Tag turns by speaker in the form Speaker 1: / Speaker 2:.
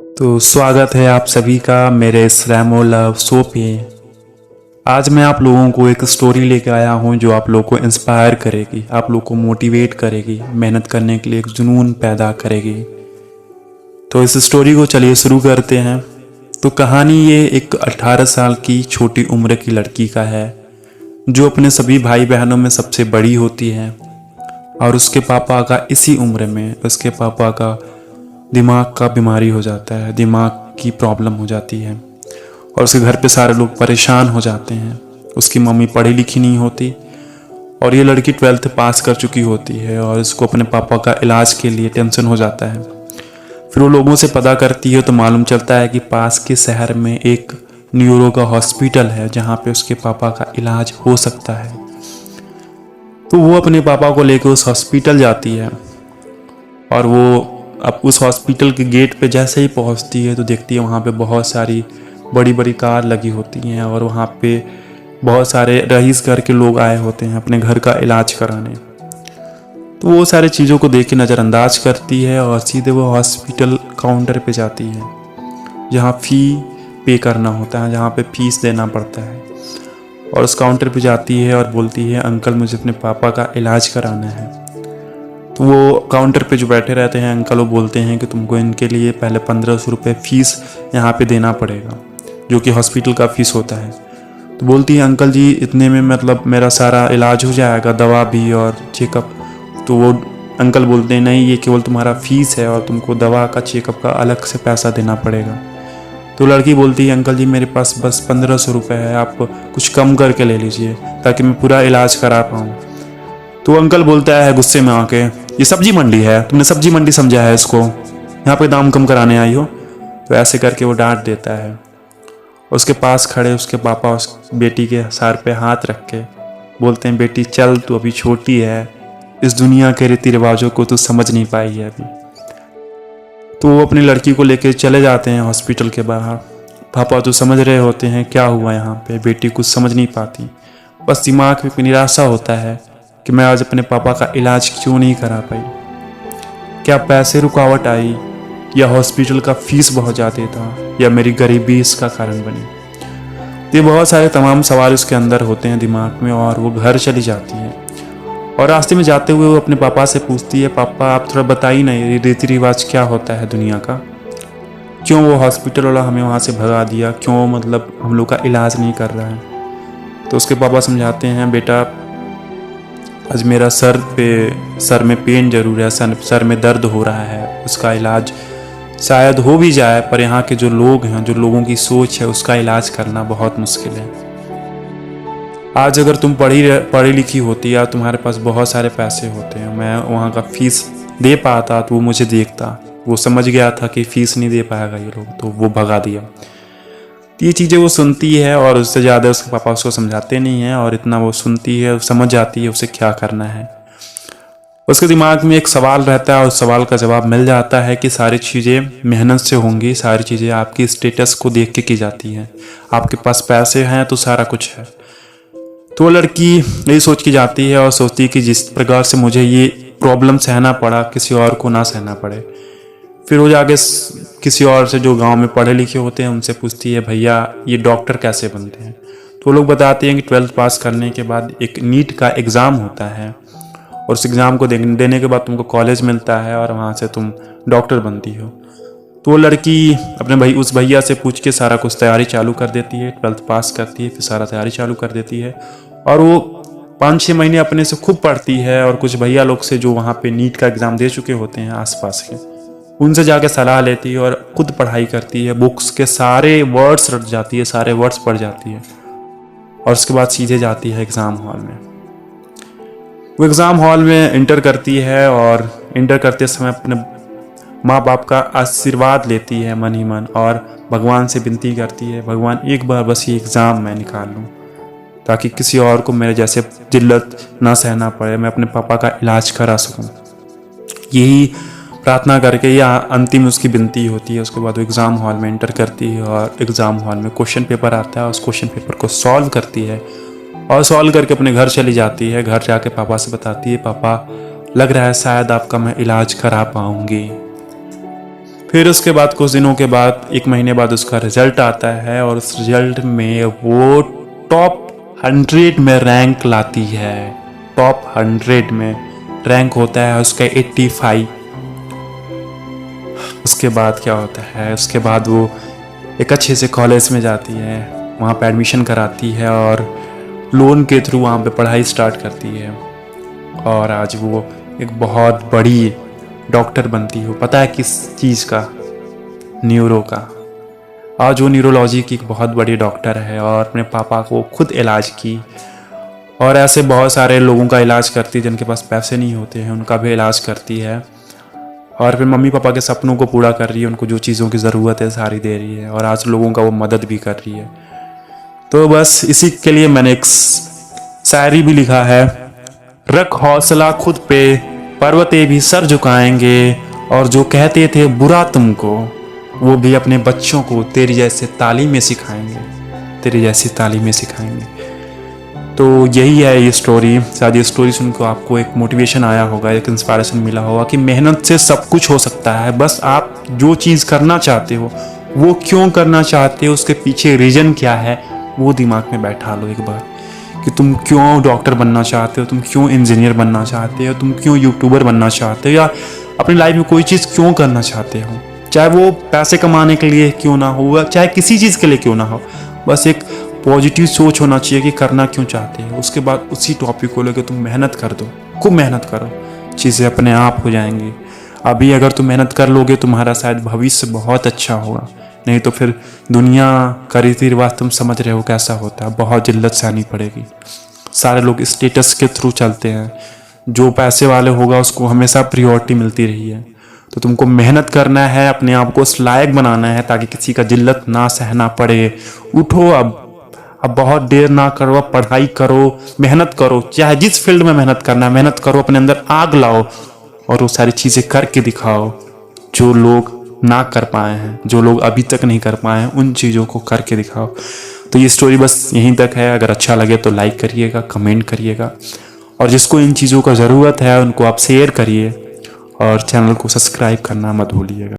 Speaker 1: तो स्वागत है आप सभी का मेरे इस रैमो लव शो पे। आज मैं आप लोगों को एक स्टोरी लेकर आया हूँ जो आप लोगों को इंस्पायर करेगी, आप लोगों को मोटिवेट करेगी, मेहनत करने के लिए एक जुनून पैदा करेगी। तो इस स्टोरी को चलिए शुरू करते हैं। तो कहानी ये एक 18 साल की छोटी उम्र की लड़की का है जो अपने सभी भाई बहनों में सबसे बड़ी होती है। और उसके पापा का इसी उम्र में उसके पापा का दिमाग का बीमारी हो जाता है, दिमाग की प्रॉब्लम हो जाती है और उसके घर पे सारे लोग परेशान हो जाते हैं। उसकी मम्मी पढ़ी लिखी नहीं होती और ये लड़की 12th पास कर चुकी होती है और इसको अपने पापा का इलाज के लिए टेंशन हो जाता है। फिर वो लोगों से पता करती है तो मालूम चलता है कि पास के शहर में एक न्यूरो का हॉस्पिटल है जहाँ पे उसके पापा का इलाज हो सकता है। तो वो अपने पापा को लेकर उस हॉस्पिटल जाती है और वो अब उस हॉस्पिटल के गेट पे जैसे ही पहुंचती है तो देखती है वहाँ पे बहुत सारी बड़ी बड़ी कार लगी होती हैं और वहाँ पे बहुत सारे रईस घर के लोग आए होते हैं अपने घर का इलाज कराने। तो वो सारी चीज़ों को देख के नज़रअंदाज करती है और सीधे वो हॉस्पिटल काउंटर पे जाती है जहाँ फ़ी पे करना होता है, जहाँ पे फीस देना पड़ता है। और उस काउंटर पे जाती है और बोलती है, अंकल मुझे अपने पापा का इलाज कराना है। तो वो काउंटर पे जो बैठे रहते हैं अंकल वो बोलते हैं कि तुमको इनके लिए पहले 1500 रुपये फ़ीस यहाँ पे देना पड़ेगा, जो कि हॉस्पिटल का फ़ीस होता है। तो बोलती है, अंकल जी इतने में मतलब मेरा सारा इलाज हो जाएगा, दवा भी और चेकअप। तो वो अंकल बोलते हैं, नहीं ये केवल तुम्हारा फ़ीस है और तुमको दवा का चेकअप का अलग से पैसा देना पड़ेगा। तो लड़की बोलती है, अंकल जी मेरे पास बस 1500 रुपये है, आप कुछ कम करके ले लीजिए ताकि मैं पूरा इलाज करा पाऊँ। तो अंकल बोलता है गुस्से में आके, ये सब्जी मंडी है, तुमने सब्जी मंडी समझा है इसको, यहाँ पे दाम कम कराने आई हो। तो ऐसे करके वो डांट देता है। उसके पास खड़े उसके पापा उस बेटी के सर पे हाथ रख के बोलते हैं, बेटी चल तू अभी छोटी है, इस दुनिया के रीति रिवाजों को तू समझ नहीं पाई है अभी। तो वो अपनी लड़की को लेके चले जाते हैं हॉस्पिटल के बाहर। पापा तो समझ रहे होते हैं क्या हुआ यहाँ पे, बेटी कुछ समझ नहीं पाती, बस दिमाग में कोई निराशा होता है कि मैं आज अपने पापा का इलाज क्यों नहीं करा पाई। क्या पैसे रुकावट आई या हॉस्पिटल का फीस बहुत ज़्यादा था या मेरी गरीबी इसका कारण बनी। तो ये बहुत सारे तमाम सवाल उसके अंदर होते हैं दिमाग में और वो घर चली जाती है। और रास्ते में जाते हुए वो अपने पापा से पूछती है, पापा आप थोड़ा बताइए ना ये रीति रिवाज क्या होता है दुनिया का, क्यों वो हॉस्पिटल वाला हमें वहाँ से भगा दिया, क्यों मतलब हम लोग का इलाज नहीं कर रहा है। तो उसके पापा समझाते हैं, बेटा आज मेरा सर में पेन जरूर है, सर में दर्द हो रहा है, उसका इलाज शायद हो भी जाए पर यहाँ के जो लोग हैं, जो लोगों की सोच है, उसका इलाज करना बहुत मुश्किल है। आज अगर तुम पढ़ी लिखी होती या तुम्हारे पास बहुत सारे पैसे होते हैं, मैं वहाँ का फीस दे पाता तो वो मुझे देखता, वो समझ गया था कि फ़ीस नहीं दे पाएगा ये लोग, तो वो भगा दिया। ये चीज़ें वो सुनती है और उससे ज़्यादा उसके पापा उसको समझाते नहीं हैं और इतना वो सुनती है, समझ जाती है उसे क्या करना है। उसके दिमाग में एक सवाल रहता है और उस सवाल का जवाब मिल जाता है कि सारी चीज़ें मेहनत से होंगी, सारी चीज़ें आपकी स्टेटस को देख के की जाती हैं, आपके पास पैसे हैं तो सारा कुछ है। तो लड़की यही सोच के जाती है और सोचती है कि जिस प्रकार से मुझे ये प्रॉब्लम सहना पड़ा किसी और को ना सहना पड़े। फिर वो जाके किसी और से जो गांव में पढ़े लिखे होते हैं उनसे पूछती है, भैया ये डॉक्टर कैसे बनते हैं। तो वो लोग बताते हैं कि 12th पास करने के बाद एक नीट का एग्ज़ाम होता है और उस एग्ज़ाम को देने के बाद तुमको कॉलेज मिलता है और वहाँ से तुम डॉक्टर बनती हो। तो वो लड़की अपने उस भैया से पूछ के सारा कुछ तैयारी चालू कर देती है, 12th पास करती है, फिर सारा तैयारी चालू कर देती है और वो 5-6 महीने अपने से खूब पढ़ती है और कुछ भैया लोग से जो वहाँ पे नीट का एग्ज़ाम दे चुके होते हैं आसपास के, उनसे जाके सलाह लेती है और खुद पढ़ाई करती है, बुक्स के सारे वर्ड्स रट जाती है, सारे वर्ड्स पढ़ जाती है और उसके बाद सीधे जाती है एग्ज़ाम हॉल में। वो एग्ज़ाम हॉल में इंटर करती है और इंटर करते समय अपने माँ बाप का आशीर्वाद लेती है मन ही मन और भगवान से विनती करती है, भगवान एक बार बस ये एग्ज़ाम मैं निकाल लूँ ताकि किसी और को मेरे जैसे जिल्लत ना सहना पड़े, मैं अपने पापा का इलाज करा सकूँ। यही प्रार्थना करके या अंतिम उसकी विनती होती है। उसके बाद वो एग्ज़ाम हॉल में इंटर करती है और एग्ज़ाम हॉल में क्वेश्चन पेपर आता है, उस क्वेश्चन पेपर को सॉल्व करती है और सॉल्व करके अपने घर चली जाती है। घर जाके पापा से बताती है, पापा लग रहा है शायद आपका मैं इलाज करा पाऊँगी। फिर उसके बाद कुछ दिनों के बाद, 1 महीने बाद उसका रिजल्ट आता है और उस रिजल्ट में वो टॉप 100 में रैंक लाती है। टॉप 100 में रैंक होता है उसका 85। उसके बाद क्या होता है, उसके बाद वो एक अच्छे से कॉलेज में जाती है, वहाँ पे एडमिशन कराती है और लोन के थ्रू वहाँ पे पढ़ाई स्टार्ट करती है और आज वो एक बहुत बड़ी डॉक्टर बनती हो। पता है किस चीज़ का? न्यूरो का। आज वो न्यूरोलॉजी की एक बहुत बड़ी डॉक्टर है और अपने पापा को खुद इलाज की और ऐसे बहुत सारे लोगों का इलाज करती है जिनके पास पैसे नहीं होते हैं, उनका भी इलाज करती है और फिर मम्मी पापा के सपनों को पूरा कर रही है, उनको जो चीज़ों की ज़रूरत है सारी दे रही है और आज लोगों का वो मदद भी कर रही है। तो बस इसी के लिए मैंने एक शायरी भी लिखा है, रख हौसला खुद पे, पर्वतें भी सर झुकाएंगे और जो कहते थे बुरा तुमको, वो भी अपने बच्चों को तेरी जैसे तालीमें सिखाएंगे, तेरी जैसी तालीमें सिखाएंगे। तो यही है ये स्टोरी। शायद ये स्टोरी सुनकर आपको एक मोटिवेशन आया होगा, एक इंस्पायरेशन मिला होगा कि मेहनत से सब कुछ हो सकता है। बस आप जो चीज़ करना चाहते हो, वो क्यों करना चाहते हो, उसके पीछे रीज़न क्या है, वो दिमाग में बैठा लो एक बार कि तुम क्यों डॉक्टर बनना चाहते हो, तुम क्यों इंजीनियर बनना चाहते हो, तुम क्यों यूट्यूबर बनना चाहते हो या अपनी लाइफ में कोई चीज़ क्यों करना चाहते हो। चाहे वो पैसे कमाने के लिए क्यों ना हो, चाहे किसी चीज़ के लिए क्यों ना हो, बस एक पॉजिटिव सोच होना चाहिए कि करना क्यों चाहते हो। उसके बाद उसी टॉपिक को लेकर तुम मेहनत कर दो, खूब मेहनत करो, चीज़ें अपने आप हो जाएंगी। अभी अगर तुम मेहनत कर लोगे तुम्हारा शायद भविष्य बहुत अच्छा होगा, नहीं तो फिर दुनिया का रीति रिवाज तुम समझ रहे हो कैसा होता है, बहुत जिल्लत सहनी पड़ेगी। सारे लोग स्टेटस के थ्रू चलते हैं, जो पैसे वाले होगा उसको हमेशा प्रियोरिटी मिलती रही है। तो तुमको मेहनत करना है, अपने आप को उस लायक बनाना है ताकि किसी का जिल्लत ना सहना पड़े। उठो, अब बहुत देर ना करो, अब पढ़ाई करो, मेहनत करो, चाहे जिस फील्ड में मेहनत करना है मेहनत करो, अपने अंदर आग लाओ और वो सारी चीज़ें करके दिखाओ जो लोग ना कर पाए हैं, जो लोग अभी तक नहीं कर पाए हैं, उन चीज़ों को करके दिखाओ। तो ये स्टोरी बस यहीं तक है। अगर अच्छा लगे तो लाइक करिएगा, कमेंट करिएगा और जिसको इन चीज़ों का ज़रूरत है उनको आप शेयर करिए और चैनल को सब्सक्राइब करना मत भूलिएगा।